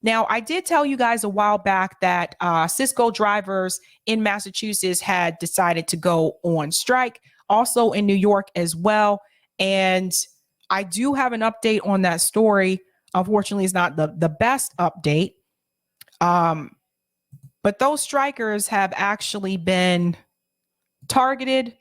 Now, I did tell you guys a while back that Sysco drivers in Massachusetts had decided to go on strike, also in New York as well. And I do have an update on that story. Unfortunately, it's not the best update. But those strikers have actually been targeted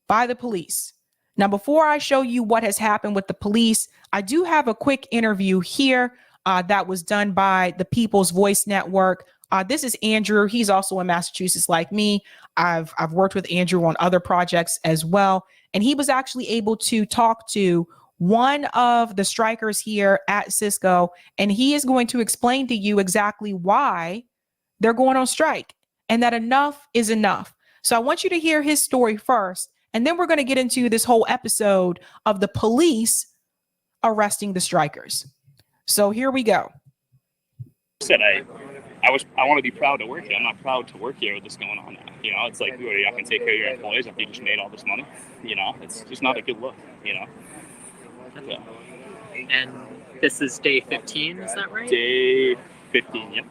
by the police. Now, before I show you what has happened with the police, I do have a quick interview here that was done by the People's Voice Network. This is Andrew. He's also in Massachusetts like me. I've worked with Andrew on other projects as well. And he was actually able to talk to one of the strikers here at Sysco, and he is going to explain to you exactly why they're going on strike and that enough is enough. So I want you to hear his story first, and then we're going to get into this whole episode of the police arresting the strikers. So here we go. I want to be proud to work here. I'm not proud to work here with this going on now. You know, it's like, you're not going to take care of your employees if you just made all this money. You know, it's just not a good look, you know. Yeah. And this is day 15, is that right? Day 15, yep.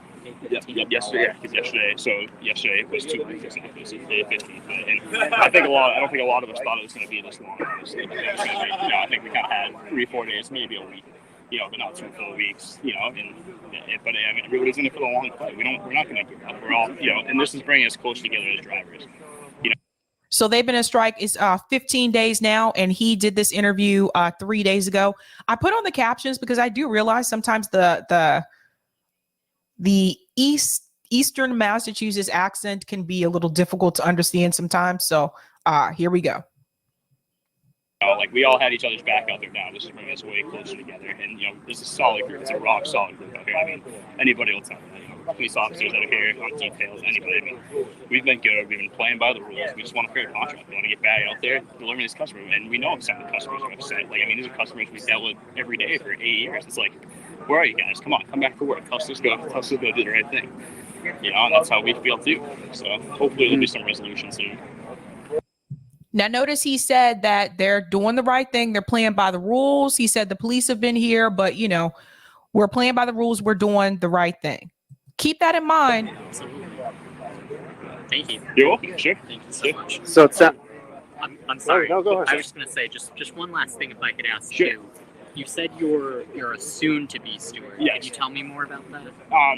Yep, yesterday, because yesterday was 2 weeks, and this is day 15. And I don't think a lot of us thought it was going to be this long, honestly. I think we kind of had 3-4 days, maybe a week, but not 2 full weeks, but I mean, everybody's in it for the long play. We're not going to give up. We're all, and this is bringing us close together as drivers, So they've been in strike. It's 15 days now, and he did this interview 3 days ago. I put on the captions because I do realize sometimes the Eastern Massachusetts accent can be a little difficult to understand sometimes. So here we go. Like, we all had each other's back out there now. This is bringing us way closer together. And, this is a solid group. It's a rock solid group out here. I mean, anybody will tell you. Police officers that are here on details, anybody. I mean, we've been good. We've been playing by the rules. We just want a fair contract. We want to get back out there, delivering these customers. And we know some of the customers are upset. Like, I mean, these are customers we dealt with every day for 8 years. It's like, where are you guys? Come on, come back for work. Tell Sysco do the right thing. And that's how we feel too. So hopefully there'll be some resolution soon. Now, notice he said that they're doing the right thing. They're playing by the rules. He said the police have been here, but, we're playing by the rules. We're doing the right thing. Keep that in mind. Thank you. You're welcome. Sure. Thank you so much. So it's I'm sorry. No, go ahead. I was just going to say just one last thing, if I could ask Sure. you. You said you're a soon-to-be steward. Yes. Can you tell me more about that?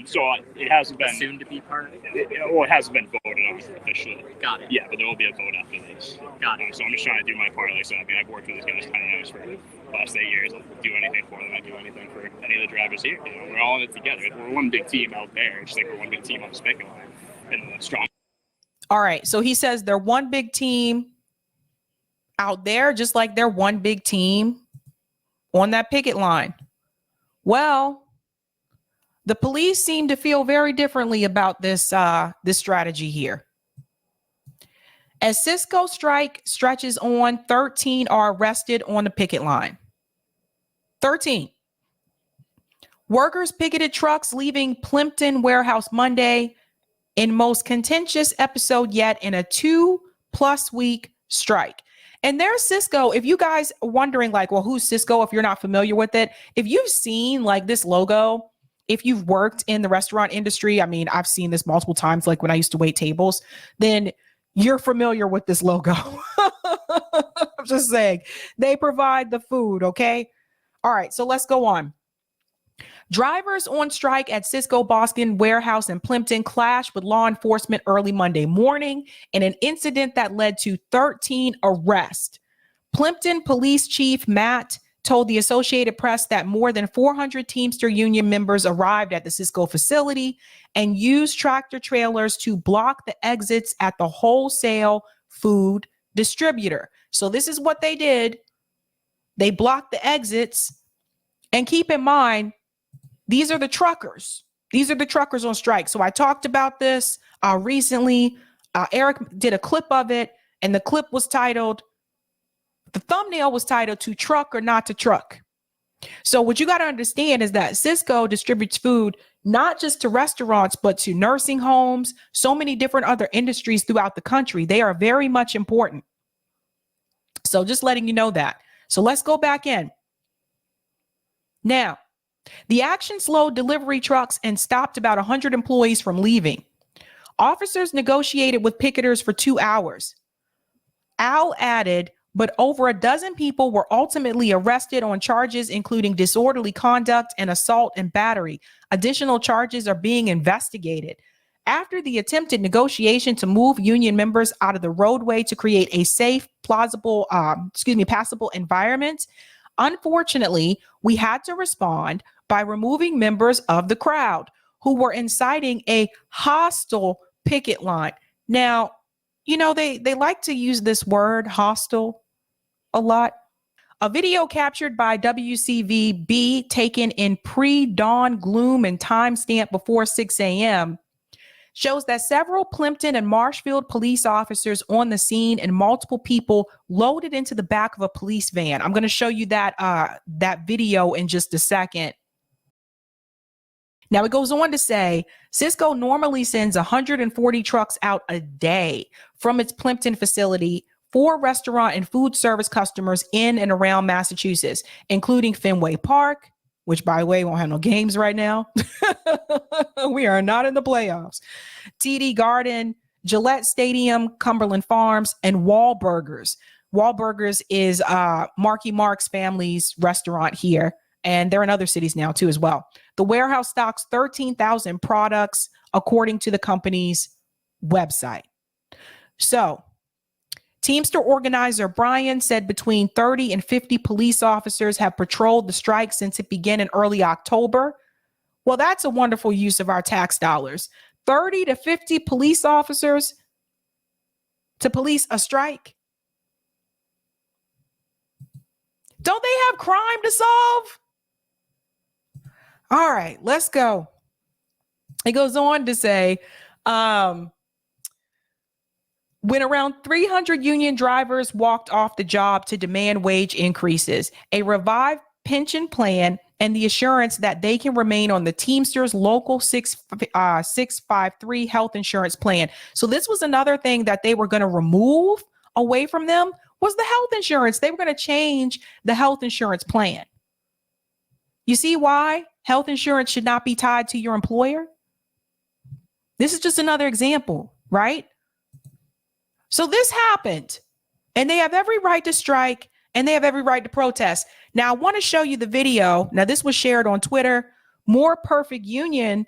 So it hasn't been a soon-to-be part. It hasn't been voted on officially. Got it. Yeah, but there will be a vote after this. Got it. So I'm just trying to do my part. Like I said, I mean, I've worked with these guys 10 years for the last 8 years. I'll do anything for them. I do anything for any of the drivers here. We're all in it together. We're one big team out there, just like we're one big team on the spigot line, and the strong. All right. So he says they're one big team out there, just like they're one big team on that picket line. Well, the police seem to feel very differently about this strategy here. As Sysco strike stretches on, 13 are arrested on the picket line. 13. Workers picketed trucks leaving Plimpton warehouse Monday in most contentious episode yet in a 2+ week strike. And there's Sysco. If you guys are wondering, like, well, who's Sysco? If you're not familiar with it, if you've seen like this logo, if you've worked in the restaurant industry, I mean, I've seen this multiple times, like when I used to wait tables, then you're familiar with this logo. I'm just saying, they provide the food. Okay. All right. So let's go on. Drivers on strike at Sysco Boston warehouse in Plimpton clashed with law enforcement early Monday morning in an incident that led to 13 arrests. Plimpton Police Chief Matt told the Associated Press that more than 400 Teamster Union members arrived at the Sysco facility and used tractor trailers to block the exits at the wholesale food distributor. So this is what they did. They blocked the exits. And keep in mind, these are the truckers. These are the truckers on strike. So I talked about this recently. Eric did a clip of it, and the clip was titled, the thumbnail was titled "To Truck or Not to Truck." So what you got to understand is that Sysco distributes food not just to restaurants, but to nursing homes, so many different other industries throughout the country. They are very much important. So just letting you know that. So let's go back in. Now, The action slowed delivery trucks and stopped about 100 employees from leaving. Officers negotiated with picketers for 2 hours. Al added, but over a dozen people were ultimately arrested on charges including disorderly conduct and assault and battery. Additional charges are being investigated. After the attempted negotiation to move union members out of the roadway to create a safe, passable environment, unfortunately, we had to respond by removing members of the crowd who were inciting a hostile picket line. Now, you know, they like to use this word hostile a lot. A video captured by WCVB taken in pre-dawn gloom and timestamp before 6 a.m. shows that several Plimpton and Marshfield police officers on the scene and multiple people loaded into the back of a police van. I'm going to show you that video in just a second. Now, it goes on to say, Sysco normally sends 140 trucks out a day from its Plimpton facility for restaurant and food service customers in and around Massachusetts, including Fenway Park, which, by the way, won't have no games right now. We are not in the playoffs. TD Garden, Gillette Stadium, Cumberland Farms, and Wahlburgers. Wahlburgers is Marky Mark's family's restaurant here, and they're in other cities now too as well. The warehouse stocks 13,000 products, according to the company's website. So, Teamster organizer Brian said between 30 and 50 police officers have patrolled the strike since it began in early October. Well, that's a wonderful use of our tax dollars. 30 to 50 police officers to police a strike. Don't they have crime to solve? All right, let's go. It goes on to say, when around 300 union drivers walked off the job to demand wage increases, a revived pension plan, and the assurance that they can remain on the Teamsters Local 653 health insurance plan. So this was another thing that they were going to remove away from them was the health insurance. They were going to change the health insurance plan. You see why health insurance should not be tied to your employer? This is just another example, right? So this happened, and they have every right to strike, and they have every right to protest. Now, I want to show you the video. Now, this was shared on Twitter. More Perfect Union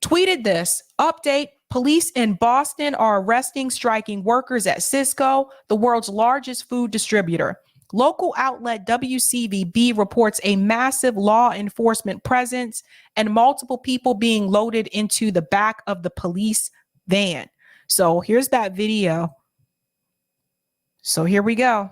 tweeted this. Update, police in Boston are arresting striking workers at Sysco, the world's largest food distributor. Local outlet WCVB reports a massive law enforcement presence and multiple people being loaded into the back of the police van. So here's that video. So here we go.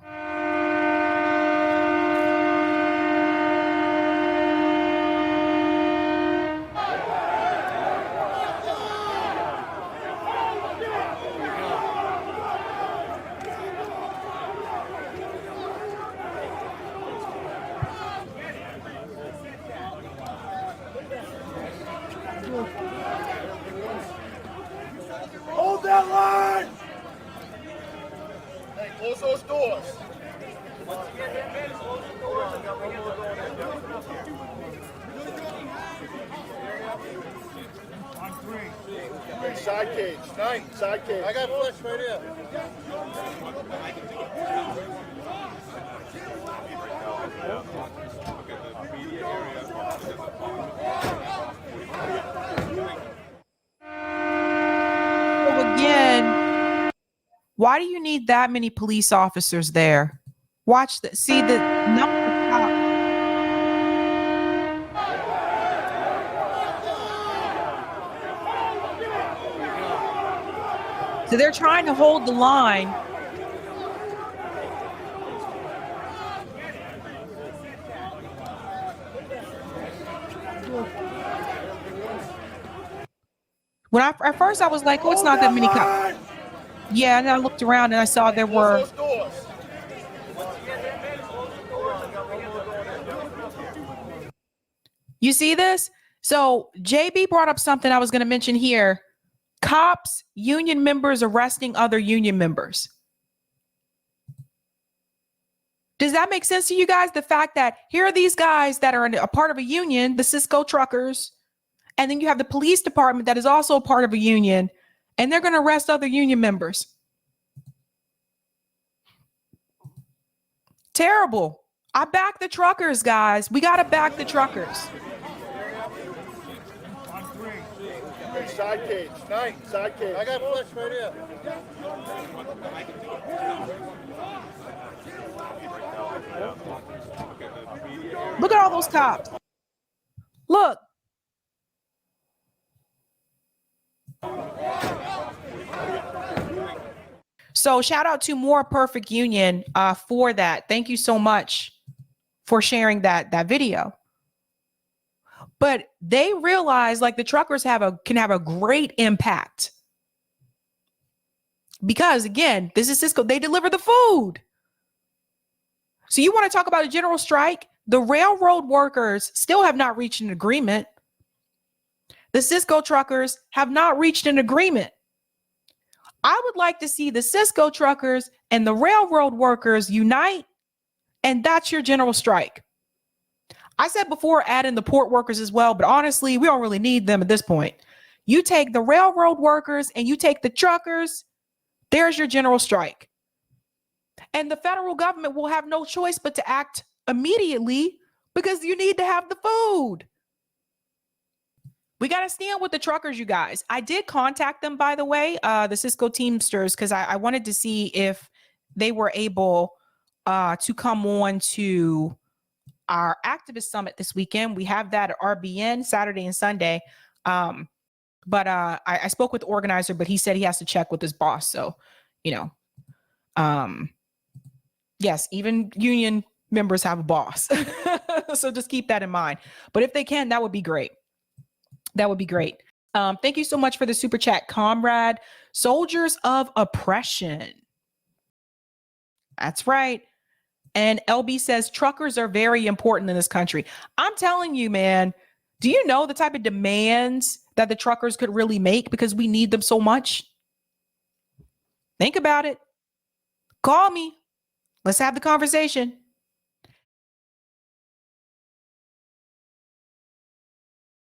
Hold that line! Hey, close those doors. On three. Hey, side cage. Nine, side cage. I got flesh right here. Again, why do you need that many police officers there? Watch the see the number. So they're trying to hold the line. When at first I was like, oh, it's not that many cops. Yeah, and I looked around and I saw there were. You see this? So JB brought up something I was going to mention here. Cops, union members arresting other union members. Does that make sense to you guys? The fact that here are these guys that are a part of a union, the Sysco Truckers, and then you have the police department that is also a part of a union, and they're going to arrest other union members. Terrible. I back the truckers, guys. We got to back the truckers. Hey, side cage. 9, side cage. I got flesh right here. Look at all those cops. Look. So shout out to More Perfect Union for that. Thank you so much for sharing that video. But they realize like the truckers can have a great impact. Because again, this is Sysco. They deliver the food. So you want to talk about a general strike? The railroad workers still have not reached an agreement. The Sysco truckers have not reached an agreement. I would like to see the Sysco truckers and the railroad workers unite, and that's your general strike. I said before, add in the port workers as well, but honestly, we don't really need them at this point. You take the railroad workers and you take the truckers, there's your general strike. And the federal government will have no choice but to act immediately because you need to have the food. We got to stand with the truckers, you guys. I did contact them, by the way, the Sysco Teamsters, because I wanted to see if they were able to come on to our activist summit this weekend. We have that at RBN Saturday and Sunday. But I spoke with the organizer, but he said he has to check with his boss. So, yes, even union members have a boss. So just keep that in mind. But if they can, that would be great. That would be great. Thank you so much for the super chat, comrade. Soldiers of oppression. That's right. And LB says truckers are very important in this country. I'm telling you, man, do you know the type of demands that the truckers could really make because we need them so much? Think about it. Call me. Let's have the conversation.